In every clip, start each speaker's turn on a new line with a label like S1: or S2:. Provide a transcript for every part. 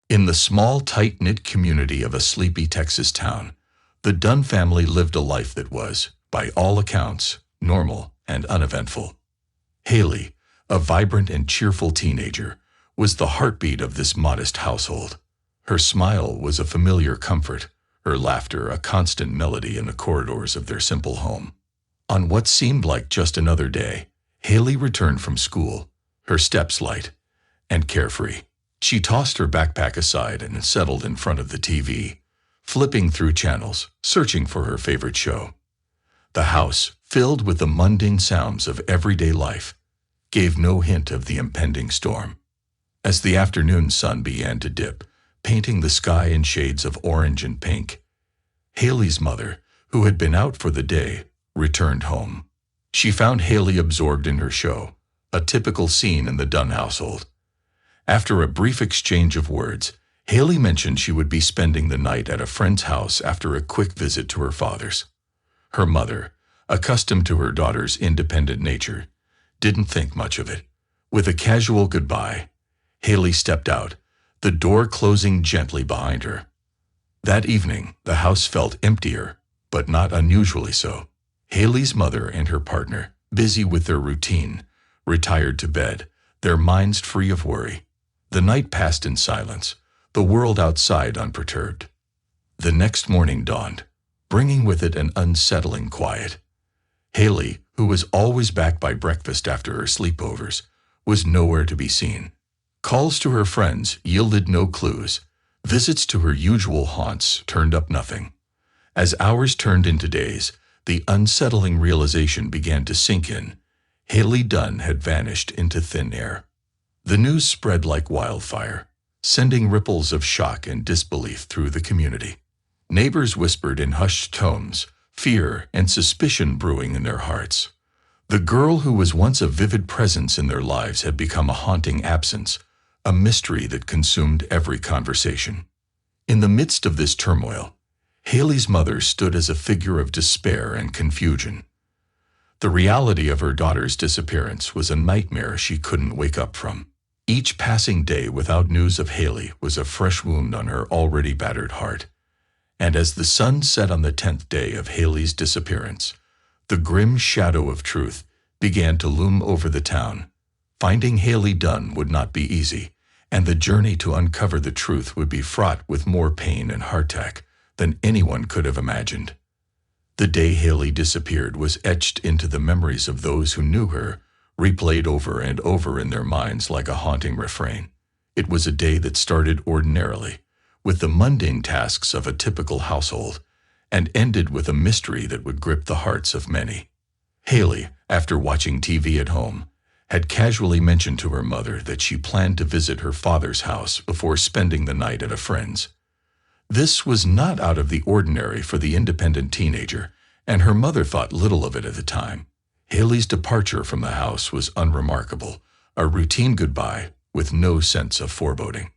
S1: In the small, tight-knit community of a sleepy Texas town, the Dunn family lived a life that was, by all accounts, normal and uneventful. Haley, a vibrant and cheerful teenager, was the heartbeat of this modest household. Her smile was a familiar comfort, her laughter a constant melody in the corridors of their simple home. On what seemed like just another day, Haley returned from school, her steps light and carefree. She tossed her backpack aside and settled in front of the TV, flipping through channels, searching for her favorite show. The house, filled with the mundane sounds of everyday life, gave no hint of the impending storm. As the afternoon sun began to dip, painting the sky in shades of orange and pink, Haley's mother, who had been out for the day, returned home. She found Haley absorbed in her show, a typical scene in the Dunn household. After a brief exchange of words, Haley mentioned she would be spending the night at a friend's house after a quick visit to her father's. Her mother, accustomed to her daughter's independent nature, didn't think much of it. With a casual goodbye, Haley stepped out, the door closing gently behind her. That evening, the house felt emptier, but not unusually so. Haley's mother and her partner, busy with their routine, retired to bed, their minds free of worry. The night passed in silence, the world outside unperturbed. The next morning dawned, bringing with it an unsettling quiet. Haley, who was always back by breakfast after her sleepovers, was nowhere to be seen. Calls to her friends yielded no clues. Visits to her usual haunts turned up nothing. As hours turned into days, the unsettling realization began to sink in. Haley Dunn had vanished into thin air. The news spread like wildfire, sending ripples of shock and disbelief through the community. Neighbors whispered in hushed tones, fear and suspicion brewing in their hearts. The girl who was once a vivid presence in their lives had become a haunting absence, a mystery that consumed every conversation. In the midst of this turmoil, Haley's mother stood as a figure of despair and confusion. The reality of her daughter's disappearance was a nightmare she couldn't wake up from. Each passing day without news of Haley was a fresh wound on her already battered heart. And as the sun set on the 10th day of Haley's disappearance, the grim shadow of truth began to loom over the town. Finding Haley Dunn would not be easy, and the journey to uncover the truth would be fraught with more pain and hardtack than anyone could have imagined. The day Haley disappeared was etched into the memories of those who knew her, replayed over and over in their minds like a haunting refrain. It was a day that started ordinarily, with the mundane tasks of a typical household, and ended with a mystery that would grip the hearts of many. Haley, after watching TV at home, had casually mentioned to her mother that she planned to visit her father's house before spending the night at a friend's. This was not out of the ordinary for the independent teenager, and her mother thought little of it at the time. Haley's departure from the house was unremarkable, a routine goodbye with no sense of foreboding.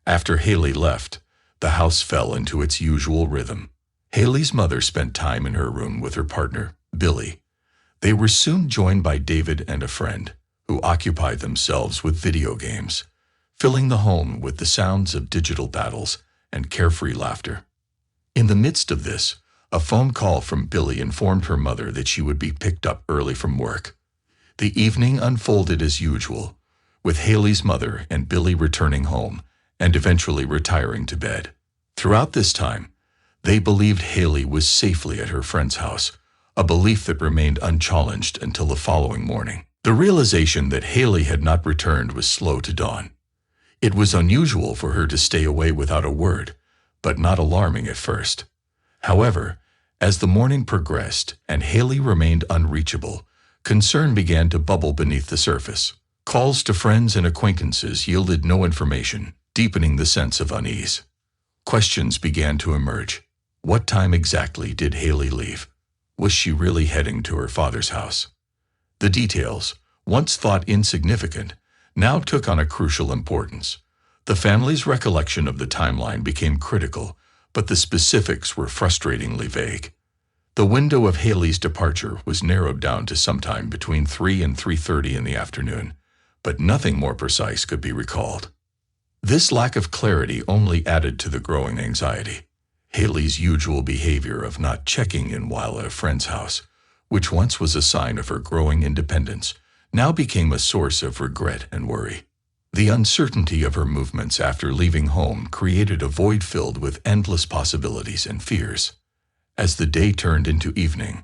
S1: After Haley left, the house fell into its usual rhythm. Haley's mother spent time in her room with her partner, Billy. They were soon joined by David and a friend, who occupied themselves with video games, filling the home with the sounds of digital battles and carefree laughter. In the midst of this, a phone call from Billy informed her mother that she would be picked up early from work. The evening unfolded as usual, with Haley's mother and Billy returning home and eventually retiring to bed. Throughout this time, they believed Haley was safely at her friend's house, a belief that remained unchallenged until the following morning. The realization that Haley had not returned was slow to dawn. It was unusual for her to stay away without a word, but not alarming at first. However, as the morning progressed and Haley remained unreachable, concern began to bubble beneath the surface. Calls to friends and acquaintances yielded no information, deepening the sense of unease. Questions began to emerge. What time exactly did Haley leave? Was she really heading to her father's house? The details, once thought insignificant, now took on a crucial importance. The family's recollection of the timeline became critical, but the specifics were frustratingly vague. The window of Haley's departure was narrowed down to sometime between 3 and 3:30 in the afternoon, but nothing more precise could be recalled. This lack of clarity only added to the growing anxiety. Haley's usual behavior of not checking in while at a friend's house, which once was a sign of her growing independence, now became a source of regret and worry. The uncertainty of her movements after leaving home created a void filled with endless possibilities and fears. As the day turned into evening,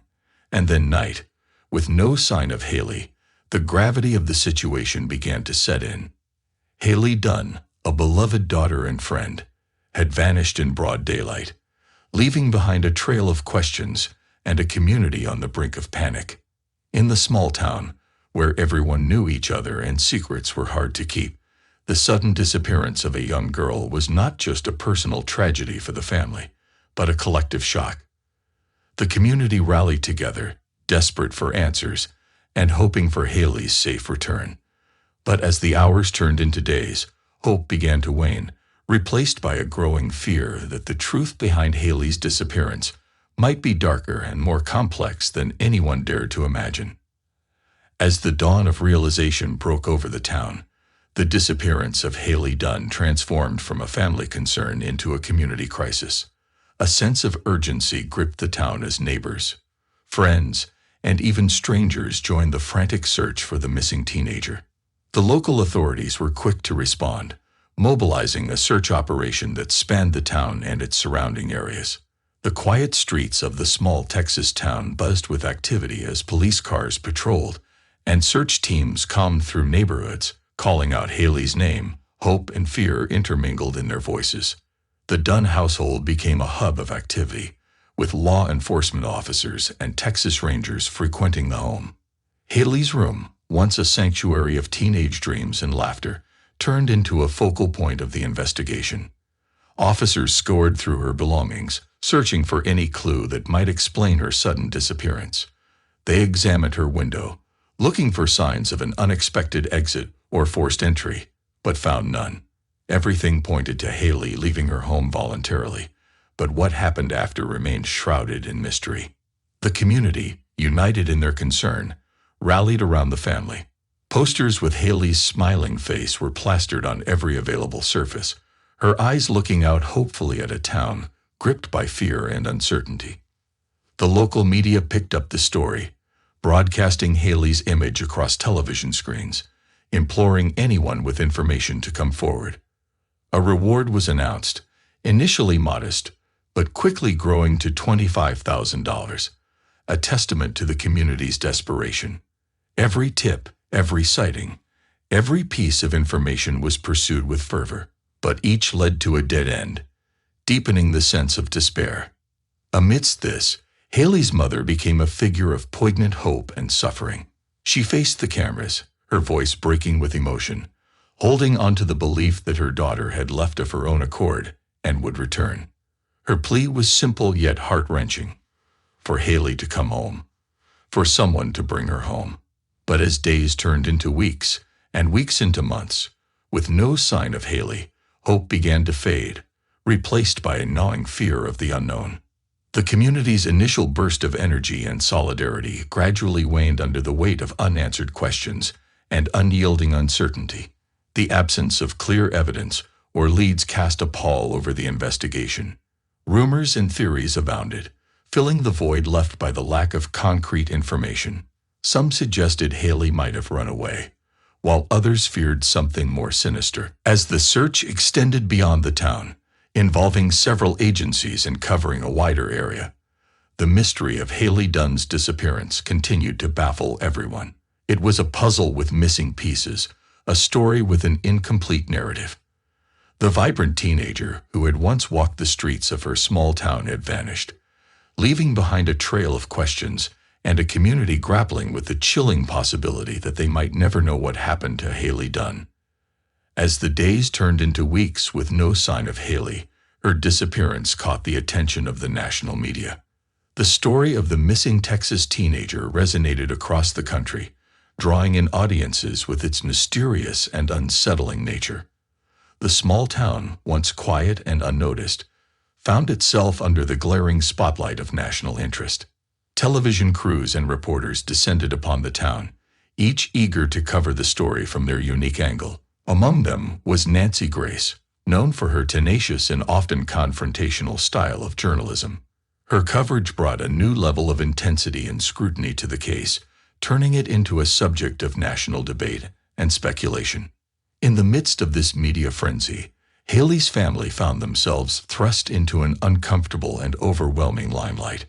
S1: and then night, with no sign of Haley, the gravity of the situation began to set in. Haley Dunn, a beloved daughter and friend, had vanished in broad daylight, leaving behind a trail of questions and a community on the brink of panic. In the small town, where everyone knew each other and secrets were hard to keep, the sudden disappearance of a young girl was not just a personal tragedy for the family, but a collective shock. The community rallied together, desperate for answers and hoping for Haley's safe return. But as the hours turned into days, hope began to wane, replaced by a growing fear that the truth behind Haley's disappearance might be darker and more complex than anyone dared to imagine. As the dawn of realization broke over the town, the disappearance of Haley Dunn transformed from a family concern into a community crisis. A sense of urgency gripped the town as neighbors, friends, and even strangers joined the frantic search for the missing teenager. The local authorities were quick to respond, mobilizing a search operation that spanned the town and its surrounding areas. The quiet streets of the small Texas town buzzed with activity as police cars patrolled and search teams combed through neighborhoods, calling out Haley's name. Hope and fear intermingled in their voices. The Dunn household became a hub of activity, with law enforcement officers and Texas Rangers frequenting the home. Haley's room, once a sanctuary of teenage dreams and laughter, turned into a focal point of the investigation. Officers scoured through her belongings, searching for any clue that might explain her sudden disappearance. They examined her window, looking for signs of an unexpected exit or forced entry, but found none. Everything pointed to Haley leaving her home voluntarily, but what happened after remained shrouded in mystery. The community, united in their concern, rallied around the family. Posters with Haley's smiling face were plastered on every available surface, her eyes looking out hopefully at a town gripped by fear and uncertainty. The local media picked up the story, broadcasting Haley's image across television screens, imploring anyone with information to come forward. A reward was announced, initially modest, but quickly growing to $25,000, a testament to the community's desperation. Every tip, every sighting, every piece of information was pursued with fervor, but each led to a dead end, deepening the sense of despair. Amidst this, Haley's mother became a figure of poignant hope and suffering. She faced the cameras, her voice breaking with emotion, holding on to the belief that her daughter had left of her own accord and would return. Her plea was simple yet heart-wrenching: for Haley to come home, for someone to bring her home. But as days turned into weeks, and weeks into months, with no sign of Haley, hope began to fade, replaced by a gnawing fear of the unknown. The community's initial burst of energy and solidarity gradually waned under the weight of unanswered questions and unyielding uncertainty. The absence of clear evidence or leads cast a pall over the investigation. Rumors and theories abounded, filling the void left by the lack of concrete information. Some suggested Haley might have run away, while others feared something more sinister. As the search extended beyond the town, involving several agencies and covering a wider area, the mystery of Haley Dunn's disappearance continued to baffle everyone. It was a puzzle with missing pieces, a story with an incomplete narrative. The vibrant teenager who had once walked the streets of her small town had vanished, leaving behind a trail of questions and a community grappling with the chilling possibility that they might never know what happened to Haley Dunn. As the days turned into weeks with no sign of Haley, her disappearance caught the attention of the national media. The story of the missing Texas teenager resonated across the country, drawing in audiences with its mysterious and unsettling nature. The small town, once quiet and unnoticed, found itself under the glaring spotlight of national interest. Television crews and reporters descended upon the town, each eager to cover the story from their unique angle. Among them was Nancy Grace, known for her tenacious and often confrontational style of journalism. Her coverage brought a new level of intensity and scrutiny to the case, turning it into a subject of national debate and speculation. In the midst of this media frenzy, Haley's family found themselves thrust into an uncomfortable and overwhelming limelight.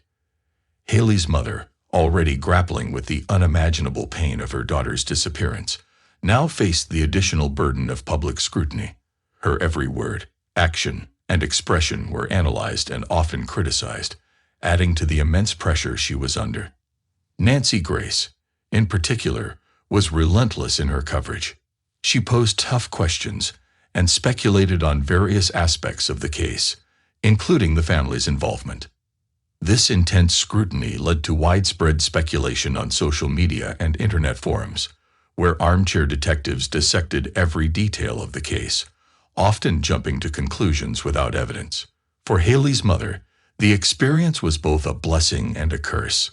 S1: Haley's mother, already grappling with the unimaginable pain of her daughter's disappearance, now faced the additional burden of public scrutiny. Her every word, action, and expression were analyzed and often criticized, adding to the immense pressure she was under. Nancy Grace, in particular, was relentless in her coverage. She posed tough questions and speculated on various aspects of the case, including the family's involvement. This intense scrutiny led to widespread speculation on social media and internet forums, where armchair detectives dissected every detail of the case, often jumping to conclusions without evidence. For Haley's mother, the experience was both a blessing and a curse.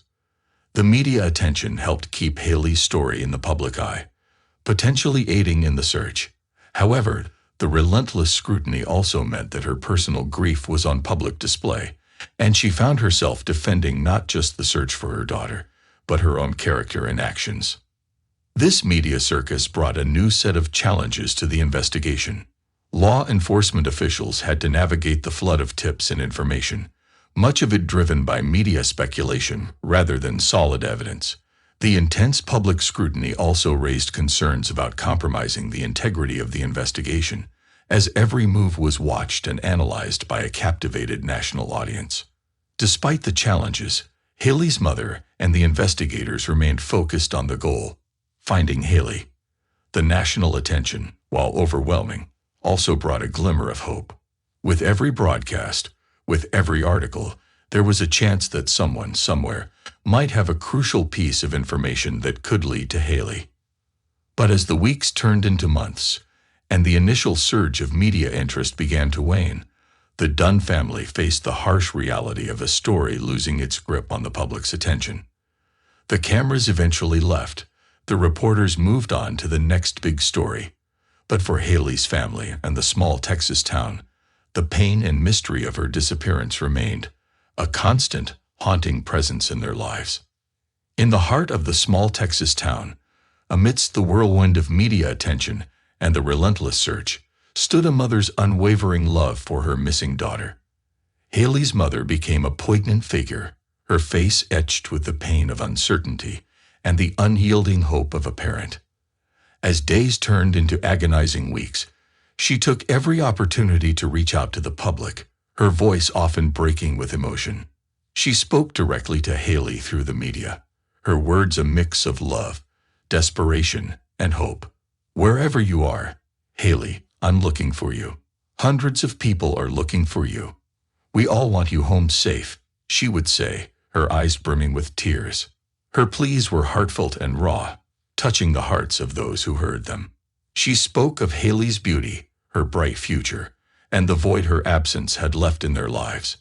S1: The media attention helped keep Haley's story in the public eye, potentially aiding in the search. However, the relentless scrutiny also meant that her personal grief was on public display, and she found herself defending not just the search for her daughter, but her own character and actions. This media circus brought a new set of challenges to the investigation. Law enforcement officials had to navigate the flood of tips and information, much of it driven by media speculation rather than solid evidence. The intense public scrutiny also raised concerns about compromising the integrity of the investigation, as every move was watched and analyzed by a captivated national audience. Despite the challenges, Haley's mother and the investigators remained focused on the goal: finding Haley. The national attention, while overwhelming, also brought a glimmer of hope. With every broadcast, with every article, there was a chance that someone, somewhere, might have a crucial piece of information that could lead to Haley. But as the weeks turned into months, and the initial surge of media interest began to wane, the Dunn family faced the harsh reality of a story losing its grip on the public's attention. The cameras eventually left. The reporters moved on to the next big story. But for Haley's family and the small Texas town, the pain and mystery of her disappearance remained, a constant, haunting presence in their lives. In the heart of the small Texas town, amidst the whirlwind of media attention and the relentless search, stood a mother's unwavering love for her missing daughter. Haley's mother became a poignant figure, her face etched with the pain of uncertainty and the unyielding hope of a parent. As days turned into agonizing weeks, she took every opportunity to reach out to the public, her voice often breaking with emotion. She spoke directly to Haley through the media, her words a mix of love, desperation, and hope. "Wherever you are, Haley, I'm looking for you. Hundreds of people are looking for you. We all want you home safe," she would say, her eyes brimming with tears. Her pleas were heartfelt and raw, touching the hearts of those who heard them. She spoke of Haley's beauty, her bright future, and the void her absence had left in their lives.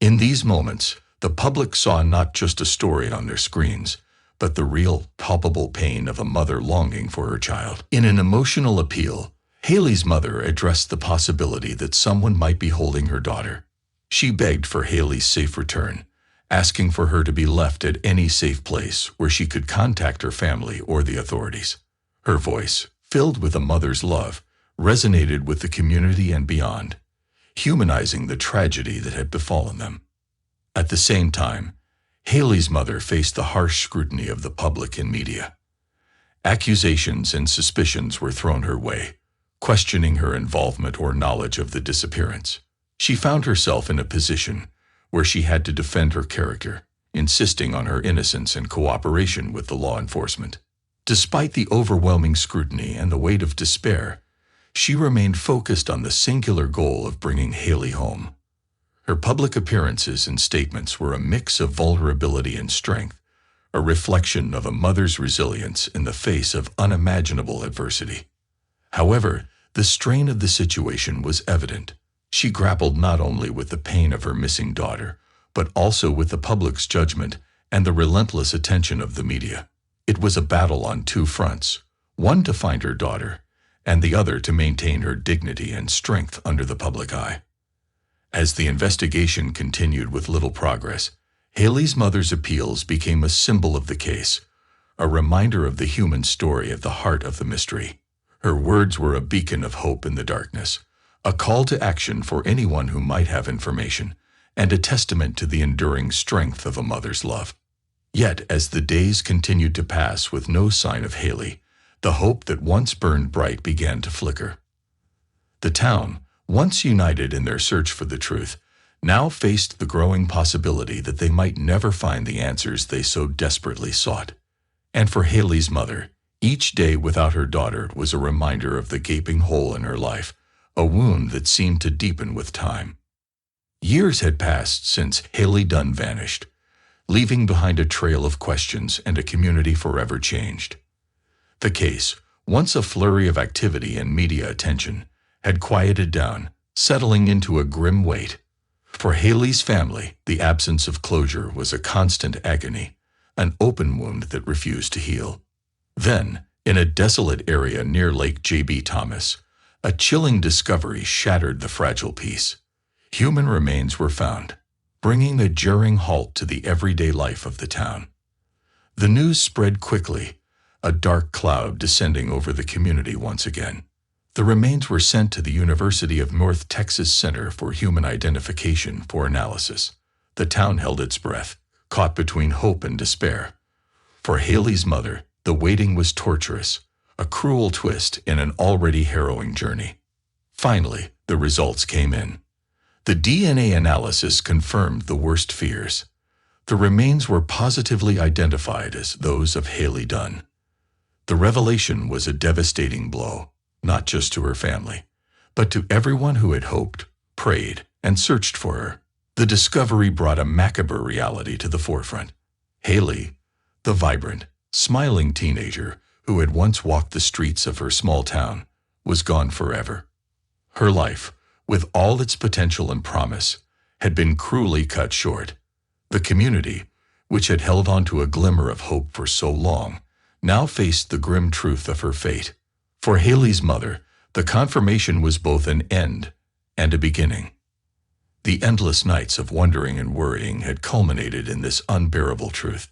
S1: In these moments, the public saw not just a story on their screens, but the real, palpable pain of a mother longing for her child. In an emotional appeal, Haley's mother addressed the possibility that someone might be holding her daughter. She begged for Haley's safe return, asking for her to be left at any safe place where she could contact her family or the authorities. Her voice, filled with a mother's love, resonated with the community and beyond, humanizing the tragedy that had befallen them. At the same time, Haley's mother faced the harsh scrutiny of the public and media. Accusations and suspicions were thrown her way, questioning her involvement or knowledge of the disappearance. She found herself in a position where she had to defend her character, insisting on her innocence and cooperation with the law enforcement. Despite the overwhelming scrutiny and the weight of despair, she remained focused on the singular goal of bringing Haley home. Her public appearances and statements were a mix of vulnerability and strength, a reflection of a mother's resilience in the face of unimaginable adversity. However, the strain of the situation was evident. She grappled not only with the pain of her missing daughter, but also with the public's judgment and the relentless attention of the media. It was a battle on two fronts, one to find her daughter, and the other to maintain her dignity and strength under the public eye. As the investigation continued with little progress, Haley's mother's appeals became a symbol of the case, a reminder of the human story at the heart of the mystery. Her words were a beacon of hope in the darkness, a call to action for anyone who might have information, and a testament to the enduring strength of a mother's love. Yet, as the days continued to pass with no sign of Haley, the hope that once burned bright began to flicker. The town, once united in their search for the truth, now faced the growing possibility that they might never find the answers they so desperately sought. And for Haley's mother, each day without her daughter was a reminder of the gaping hole in her life, a wound that seemed to deepen with time. Years had passed since Haley Dunn vanished, leaving behind a trail of questions and a community forever changed. The case, once a flurry of activity and media attention, had quieted down, settling into a grim weight. For Haley's family, the absence of closure was a constant agony, an open wound that refused to heal. Then, in a desolate area near Lake J.B. Thomas, a chilling discovery shattered the fragile peace. Human remains were found, bringing a jarring halt to the everyday life of the town. The news spread quickly, a dark cloud descending over the community once again. The remains were sent to the University of North Texas Center for Human Identification for analysis. The town held its breath, caught between hope and despair. For Haley's mother, the waiting was torturous, a cruel twist in an already harrowing journey. Finally, the results came in. The DNA analysis confirmed the worst fears. The remains were positively identified as those of Haley Dunn. The revelation was a devastating blow, not just to her family, but to everyone who had hoped, prayed, and searched for her. The discovery brought a macabre reality to the forefront. Haley, the vibrant, smiling teenager who had once walked the streets of her small town, was gone forever. Her life, with all its potential and promise, had been cruelly cut short. The community, which had held on to a glimmer of hope for so long, now faced the grim truth of her fate. For Haley's mother, the confirmation was both an end and a beginning. The endless nights of wondering and worrying had culminated in this unbearable truth.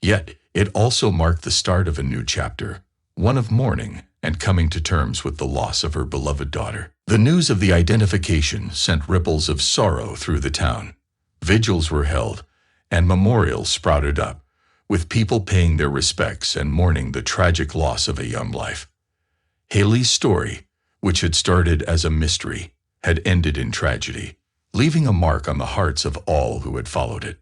S1: Yet, it also marked the start of a new chapter, one of mourning and coming to terms with the loss of her beloved daughter. The news of the identification sent ripples of sorrow through the town. Vigils were held, and memorials sprouted up, with people paying their respects and mourning the tragic loss of a young life. Haley's story, which had started as a mystery, had ended in tragedy, leaving a mark on the hearts of all who had followed it.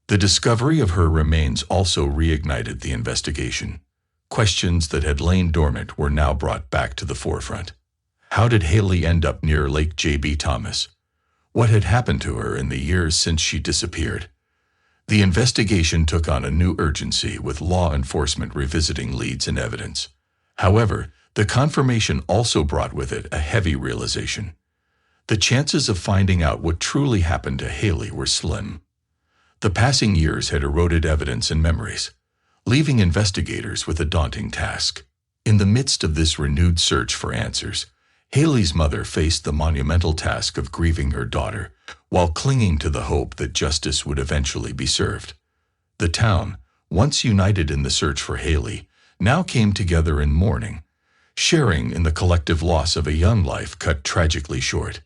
S1: The discovery of her remains also reignited the investigation. Questions that had lain dormant were now brought back to the forefront. How did Haley end up near Lake J.B. Thomas? What had happened to her in the years since she disappeared? The investigation took on a new urgency, with law enforcement revisiting leads and evidence. However, the confirmation also brought with it a heavy realization. The chances of finding out what truly happened to Haley were slim. The passing years had eroded evidence and memories, leaving investigators with a daunting task. In the midst of this renewed search for answers, Haley's mother faced the monumental task of grieving her daughter, while clinging to the hope that justice would eventually be served. The town, once united in the search for Haley, now came together in mourning, sharing in the collective loss of a young life cut tragically short.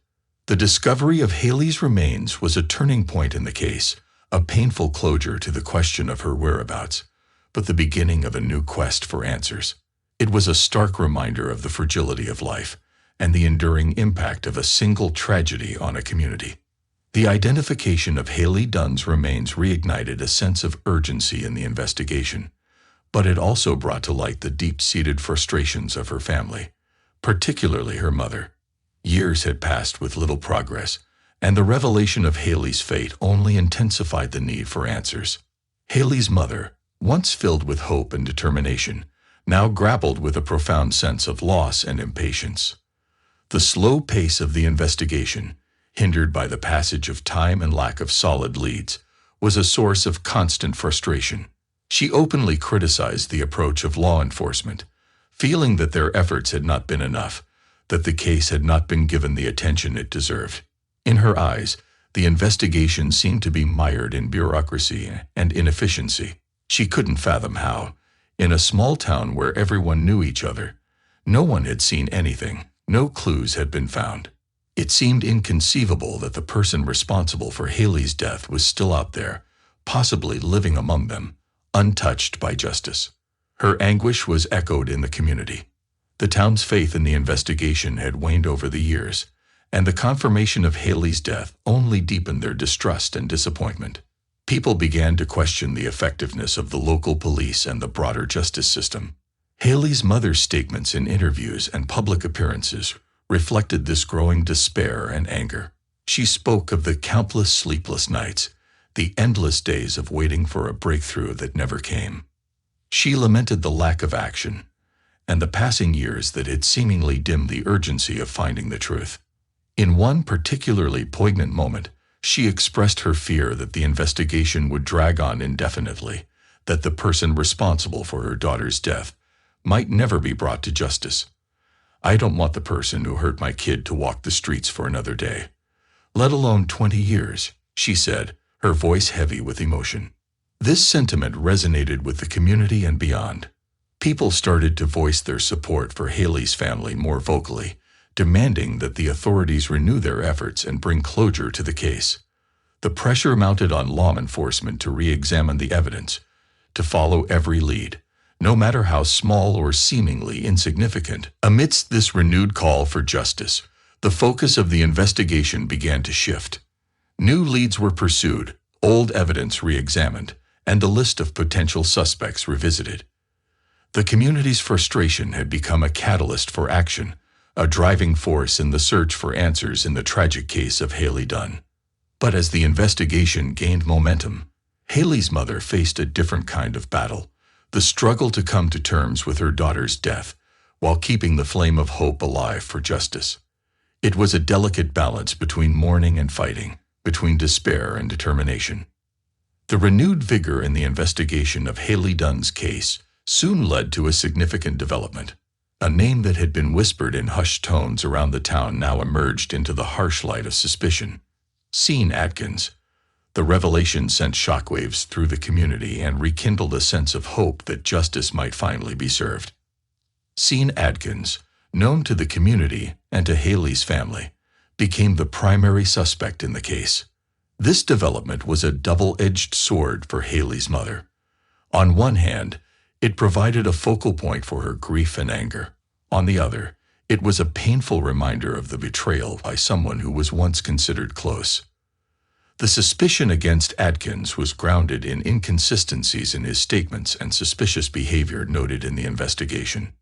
S1: The discovery of Haley's remains was a turning point in the case, a painful closure to the question of her whereabouts, but the beginning of a new quest for answers. It was a stark reminder of the fragility of life and the enduring impact of a single tragedy on a community. The identification of Haley Dunn's remains reignited a sense of urgency in the investigation, but it also brought to light the deep-seated frustrations of her family, particularly her mother. Years had passed with little progress, and the revelation of Haley's fate only intensified the need for answers. Haley's mother, once filled with hope and determination, now grappled with a profound sense of loss and impatience. The slow pace of the investigation, hindered by the passage of time and lack of solid leads, was a source of constant frustration. She openly criticized the approach of law enforcement, feeling that their efforts had not been enough, that the case had not been given the attention it deserved. In her eyes, the investigation seemed to be mired in bureaucracy and inefficiency. She couldn't fathom how, in a small town where everyone knew each other, no one had seen anything, no clues had been found. It seemed inconceivable that the person responsible for Haley's death was still out there, possibly living among them, untouched by justice. Her anguish was echoed in the community. The town's faith in the investigation had waned over the years, and the confirmation of Haley's death only deepened their distrust and disappointment. People began to question the effectiveness of the local police and the broader justice system. Haley's mother's statements in interviews and public appearances reflected this growing despair and anger. She spoke of the countless sleepless nights, the endless days of waiting for a breakthrough that never came. She lamented the lack of action and the passing years that had seemingly dimmed the urgency of finding the truth. In one particularly poignant moment, she expressed her fear that the investigation would drag on indefinitely, that the person responsible for her daughter's death might never be brought to justice. "I don't want the person who hurt my kid to walk the streets for another day, let alone 20 years, she said, her voice heavy with emotion. This sentiment resonated with the community and beyond. People started to voice their support for Haley's family more vocally, demanding that the authorities renew their efforts and bring closure to the case. The pressure mounted on law enforcement to re-examine the evidence, to follow every lead, no matter how small or seemingly insignificant. Amidst this renewed call for justice, the focus of the investigation began to shift. New leads were pursued, old evidence re-examined, and a list of potential suspects revisited. The community's frustration had become a catalyst for action, a driving force in the search for answers in the tragic case of Haley Dunn. But as the investigation gained momentum, Haley's mother faced a different kind of battle, the struggle to come to terms with her daughter's death while keeping the flame of hope alive for justice. It was a delicate balance between mourning and fighting, between despair and determination. The renewed vigor in the investigation of Haley Dunn's case soon led to a significant development. A name that had been whispered in hushed tones around the town now emerged into the harsh light of suspicion. Sean Atkins. The revelation sent shockwaves through the community and rekindled a sense of hope that justice might finally be served. Sean Atkins, known to the community and to Haley's family, became the primary suspect in the case. This development was a double-edged sword for Haley's mother. On one hand, it provided a focal point for her grief and anger. On the other, it was a painful reminder of the betrayal by someone who was once considered close. The suspicion against Atkins was grounded in inconsistencies in his statements and suspicious behavior noted in the investigation.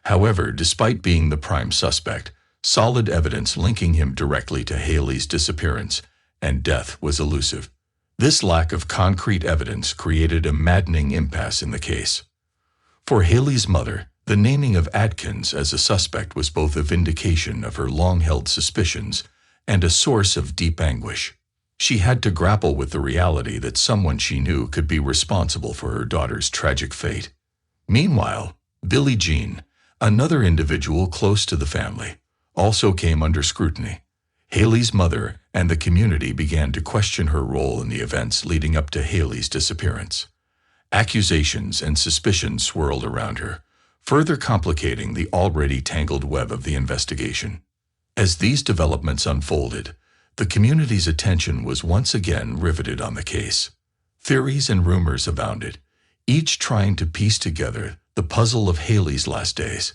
S1: However, despite being the prime suspect, solid evidence linking him directly to Haley's disappearance and death was elusive. This lack of concrete evidence created a maddening impasse in the case. For Haley's mother, the naming of Atkins as a suspect was both a vindication of her long-held suspicions and a source of deep anguish. She had to grapple with the reality that someone she knew could be responsible for her daughter's tragic fate. Meanwhile, Billie Jean, another individual close to the family, also came under scrutiny. Haley's mother and the community began to question her role in the events leading up to Haley's disappearance. Accusations and suspicions swirled around her, further complicating the already tangled web of the investigation. As these developments unfolded, the community's attention was once again riveted on the case. Theories and rumors abounded, each trying to piece together the puzzle of Haley's last days.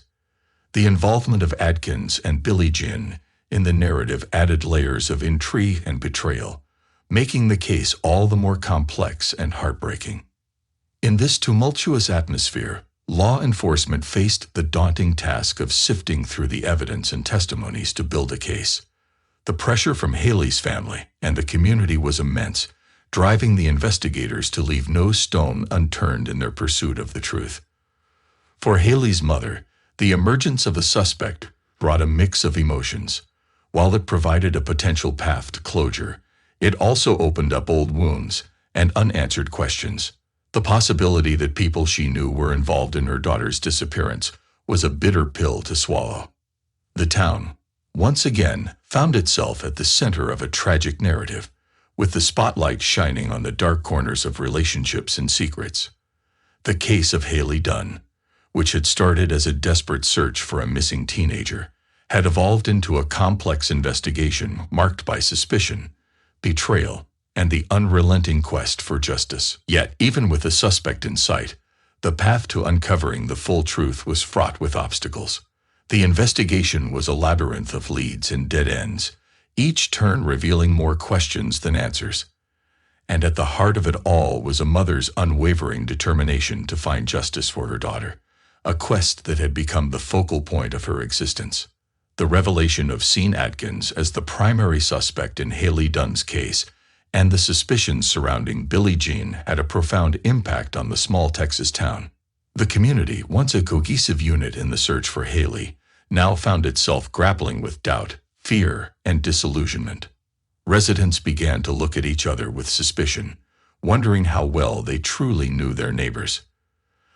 S1: The involvement of Atkins and Billie Jean in the narrative added layers of intrigue and betrayal, making the case all the more complex and heartbreaking. In this tumultuous atmosphere, law enforcement faced the daunting task of sifting through the evidence and testimonies to build a case. The pressure from Haley's family and the community was immense, driving the investigators to leave no stone unturned in their pursuit of the truth. For Haley's mother, the emergence of a suspect brought a mix of emotions. While it provided a potential path to closure, it also opened up old wounds and unanswered questions. The possibility that people she knew were involved in her daughter's disappearance was a bitter pill to swallow. The town, once again, found itself at the center of a tragic narrative, with the spotlight shining on the dark corners of relationships and secrets. The case of Haley Dunn, which had started as a desperate search for a missing teenager, had evolved into a complex investigation marked by suspicion, betrayal, and the unrelenting quest for justice. Yet, even with the suspect in sight, the path to uncovering the full truth was fraught with obstacles. The investigation was a labyrinth of leads and dead ends, each turn revealing more questions than answers. And at the heart of it all was a mother's unwavering determination to find justice for her daughter, a quest that had become the focal point of her existence. The revelation of Sean Atkins as the primary suspect in Haley Dunn's case and the suspicions surrounding Billie Jean had a profound impact on the small Texas town. The community, once a cohesive unit in the search for Haley, now found itself grappling with doubt, fear, and disillusionment. Residents began to look at each other with suspicion, wondering how well they truly knew their neighbors.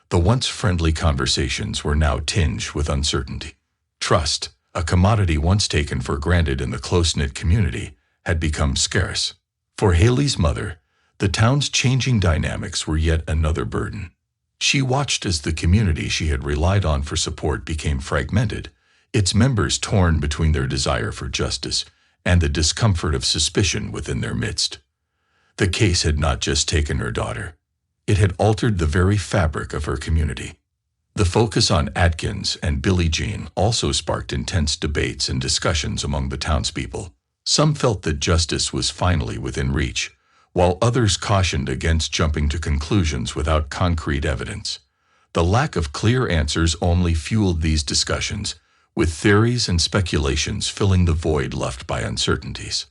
S1: The once friendly conversations were now tinged with uncertainty. Trust, a commodity once taken for granted in the close-knit community, had become scarce. For Haley's mother, the town's changing dynamics were yet another burden. She watched as the community she had relied on for support became fragmented, its members torn between their desire for justice and the discomfort of suspicion within their midst. The case had not just taken her daughter. It had altered the very fabric of her community. The focus on Atkins and Billie Jean also sparked intense debates and discussions among the townspeople. Some felt that justice was finally within reach, while others cautioned against jumping to conclusions without concrete evidence. The lack of clear answers only fueled these discussions, with theories and speculations filling the void left by uncertainties.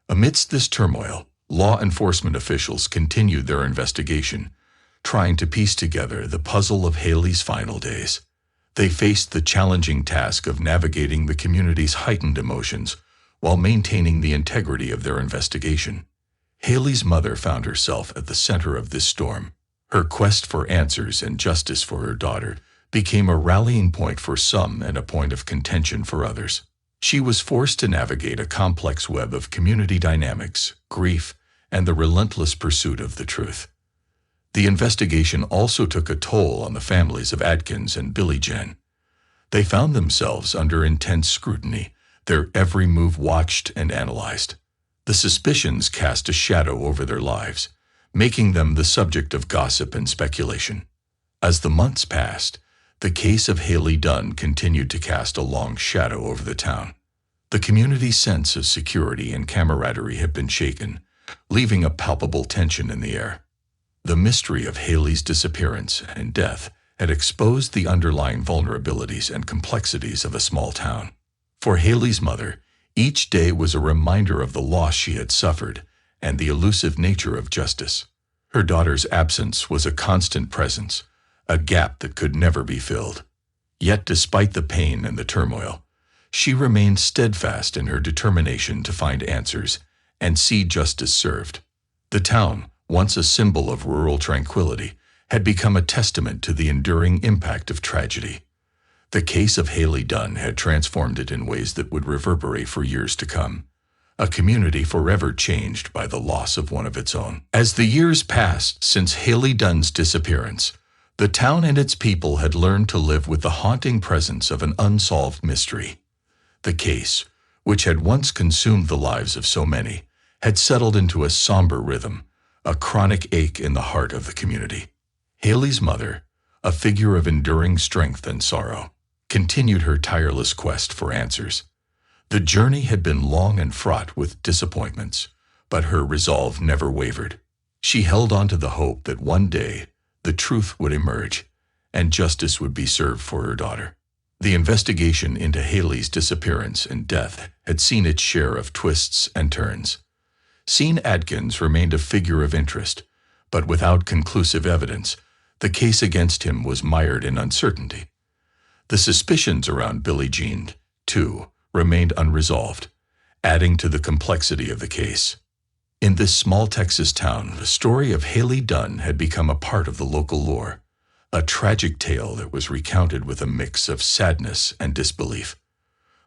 S1: Amidst this turmoil, law enforcement officials continued their investigation, trying to piece together the puzzle of Haley's final days. They faced the challenging task of navigating the community's heightened emotions while maintaining the integrity of their investigation. Haley's mother found herself at the center of this storm. Her quest for answers and justice for her daughter became a rallying point for some and a point of contention for others. She was forced to navigate a complex web of community dynamics, grief, and the relentless pursuit of the truth. The investigation also took a toll on the families of Atkins and Billie Jean. They found themselves under intense scrutiny, their every move watched and analyzed. The suspicions cast a shadow over their lives, making them the subject of gossip and speculation. As the months passed, the case of Haley Dunn continued to cast a long shadow over the town. The community's sense of security and camaraderie had been shaken, leaving a palpable tension in the air. The mystery of Haley's disappearance and death had exposed the underlying vulnerabilities and complexities of a small town. For Haley's mother, each day was a reminder of the loss she had suffered and the elusive nature of justice. Her daughter's absence was a constant presence, a gap that could never be filled. Yet despite the pain and the turmoil, she remained steadfast in her determination to find answers and see justice served. The town, once a symbol of rural tranquility, had become a testament to the enduring impact of tragedy. The case of Haley Dunn had transformed it in ways that would reverberate for years to come, a community forever changed by the loss of one of its own. As the years passed since Haley Dunn's disappearance, the town and its people had learned to live with the haunting presence of an unsolved mystery. The case, which had once consumed the lives of so many, had settled into a somber rhythm, a chronic ache in the heart of the community. Haley's mother, a figure of enduring strength and sorrow, continued her tireless quest for answers. The journey had been long and fraught with disappointments, but her resolve never wavered. She held on to the hope that one day the truth would emerge and justice would be served for her daughter. The investigation into Haley's disappearance and death had seen its share of twists and turns. Sean Atkins remained a figure of interest, but without conclusive evidence, the case against him was mired in uncertainty. The suspicions around Billie Jean, too, remained unresolved, adding to the complexity of the case. In this small Texas town, the story of Haley Dunn had become a part of the local lore, a tragic tale that was recounted with a mix of sadness and disbelief.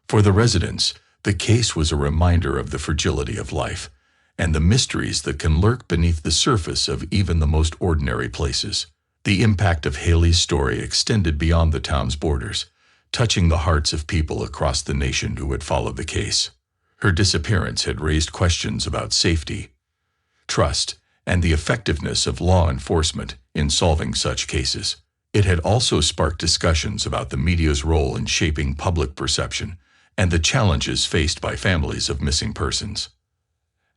S1: For the residents, the case was a reminder of the fragility of life and the mysteries that can lurk beneath the surface of even the most ordinary places. The impact of Haley's story extended beyond the town's borders, touching the hearts of people across the nation who had followed the case. Her disappearance had raised questions about safety, trust, and the effectiveness of law enforcement in solving such cases. It had also sparked discussions about the media's role in shaping public perception and the challenges faced by families of missing persons.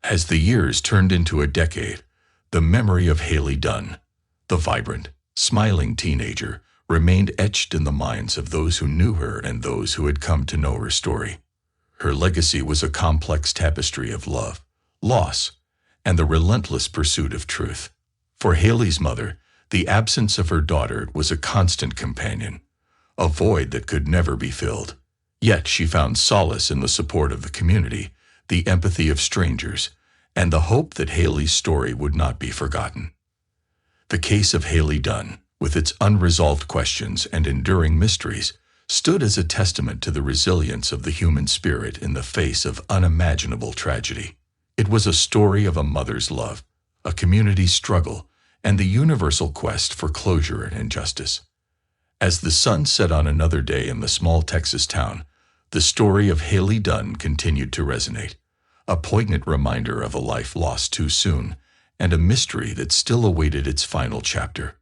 S1: As the years turned into a decade, the memory of Haley Dunn, the vibrant, smiling teenager, remained etched in the minds of those who knew her and those who had come to know her story. Her legacy was a complex tapestry of love, loss, and the relentless pursuit of truth. For Haley's mother, the absence of her daughter was a constant companion, a void that could never be filled. Yet she found solace in the support of the community, the empathy of strangers, and the hope that Haley's story would not be forgotten. The case of Haley Dunn, with its unresolved questions and enduring mysteries, stood as a testament to the resilience of the human spirit in the face of unimaginable tragedy. It was a story of a mother's love, a community's struggle, and the universal quest for closure and justice. As the sun set on another day in the small Texas town, the story of Haley Dunn continued to resonate, a poignant reminder of a life lost too soon and a mystery that still awaited its final chapter.